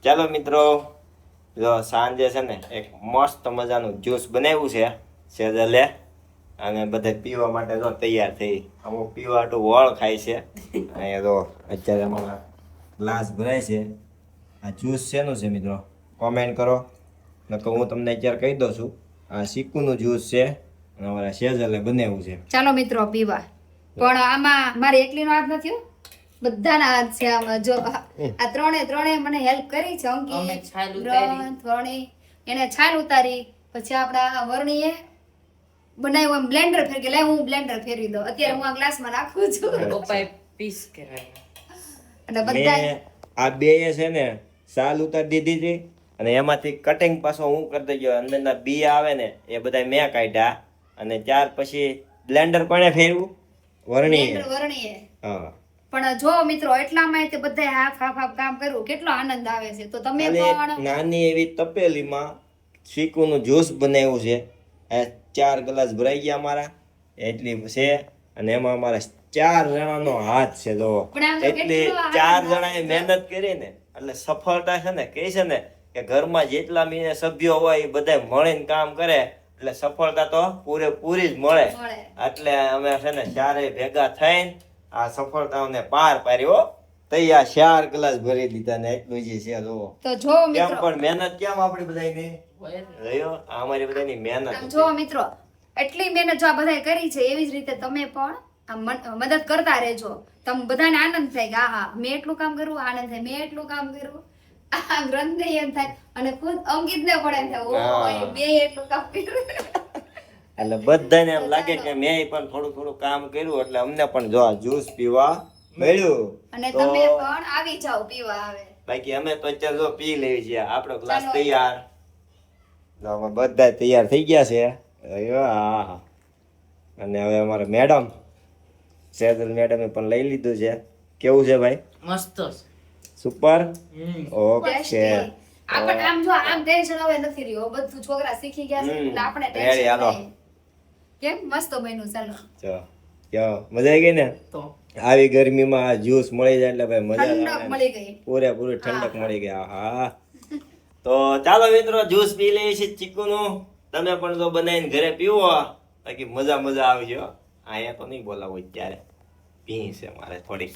ચાલો મિત્રો, જો સાંજે છે ને એક મસ્ત મજાનું જ્યુસ બનાવ્યું છે સેજલે, અને બધા પીવા માટે જો તૈયાર થઈ. અમુક પીવા હાટું વળ ખાય છે. અહીંયા તો અત્યારે અમારા ગ્લાસ ભરાય છે. આ જ્યુસ શેનું છે મિત્રો કોમેન્ટ કરો, નકર હું તમને અત્યારે કહી દઉં છું. આ ચીકુનું જ્યુસ છે અને અમારા સેજલે બનાવ્યું છે. ચાલો મિત્રો પીવા. પણ આમાં મારે એકલીનો હાથ નથી હો. બધાના હાથ છે આમાં. જો આ ત્રણે મને હેલ્પ કરી છે. અંકી ત્રણે એને છાલ ઉતારી, પછી આપણા વર્ણીએ બનાવ્યું એમ બ્લેન્ડર ફેરવી. લે હું બ્લેન્ડર ફેરવી દઉં. અત્યારે હું આ ગ્લાસમાં નાખું છું. પપ્પાએ પીસ કરાવ્યા અને બધા મેં આ બે છે ને સાલ ઉતારી દીધી હતી, અને એમાંથી કટિંગ પાછો હું કરી દઈ. અંદરના બી આવે ને એ બધા મેં કાઢ્યા, અને ત્યાર પછી બ્લેન્ડર કોણે ફેરવું? વર્ણીએ. હા. પણ જો મિત્રો એટલામાં તે બધા હાફ કામ કર્યું. કેટલો આનંદ આવે છે. તો તમે પણ નાની એવી તપેલીમાં ચીકુનું જ્યુસ બનાવ્યું છે. આ 4 ગ્લાસ ભરાઈ ગયા અમારા, એટલી છે. અને એમાં અમારા 4 જણાનો હાથ છે. જો પણ આમ તો એટલે કેટલો 4 જણાએ મહેનત કરી ને એટલે સફળતા છે ને કહે છે ને કે ઘરમાં જેટલા મીને સભ્યો હોય એ બધા મળીને કામ કરે એટલે સફળતા તો પૂરેપૂરી જ મળે. એટલે અમે છે ને 4 ભેગા થઈને આ સફળતાઓને પાર પાડ્યો. તૈયાર 4 ગ્લાસ ભરી દીધા ને એટલું જ છે. જો તો જો કેમ મિત્રો પણ મહેનત કેમ આપણી બધાની રહ્યો, આ અમારી બધાની મહેનત આમ જો મિત્રો એટલી મહેનત જો આ બધાએ કરી છે, એવી જ રીતે તમે પણ આમ મદદ કરતા રહેજો. તમે બધાને આનંદ થાય કે હા મેં એટલું કામ કર્યું, આનંદ થાય મેં એટલું કામ કર્યું. આ ગ્રંથને એમ થાય અને ખુદ અંકિતને પણ એમ થાય ઓ મેં એટલું કામ કર્યું. એટલે બધાને એમ લાગે કે મેં પણ થોડું કામ કર્યું, એટલે અમને પણ જો આ જ્યુસ પીવા મળ્યું. અને તો તમે પણ આવી જાઓ પીવા. આવે બાકી અમે તો અત્યારે જો પી લેવી છીએ. આપણો ગ્લાસ તૈયાર. જો અમે બધા તૈયાર થઈ ગયા છે. હા. અને હવે અમારા મેડમ સેજલ મેડમે પણ લઈ લીધું છે. કેવું છે ભાઈ? મસ્ત સુપર. ઓકે. આપણે આમ જો આમ ટેન્શન હવે નથી રહ્યું. બધું છોકરા શીખી ગયા છે એટલે આપણે રેડી, હાલો. ટેન્શન નહીં. કેમ મસ્ત બન્યું. ચાલો મજા આવી ગઈ ને? તો આવી ગરમીમાં આ જ્યુસ મળી જાય એટલે ભાઈ મજા ઠંડક આવે. મળી ગઈ. પૂરેપૂરી ઠંડક મળી ગઈ. હા. તો ચાલો મિત્રો, જ્યુસ પી લઈએ છીએ ચીકુનું. તમે પણ જો બનાવીને ઘરે પીવો, બાકી મજા આવજો. અહીંયા તો નહીં બોલાવું અત્યારે. પી છે મારે થોડીક.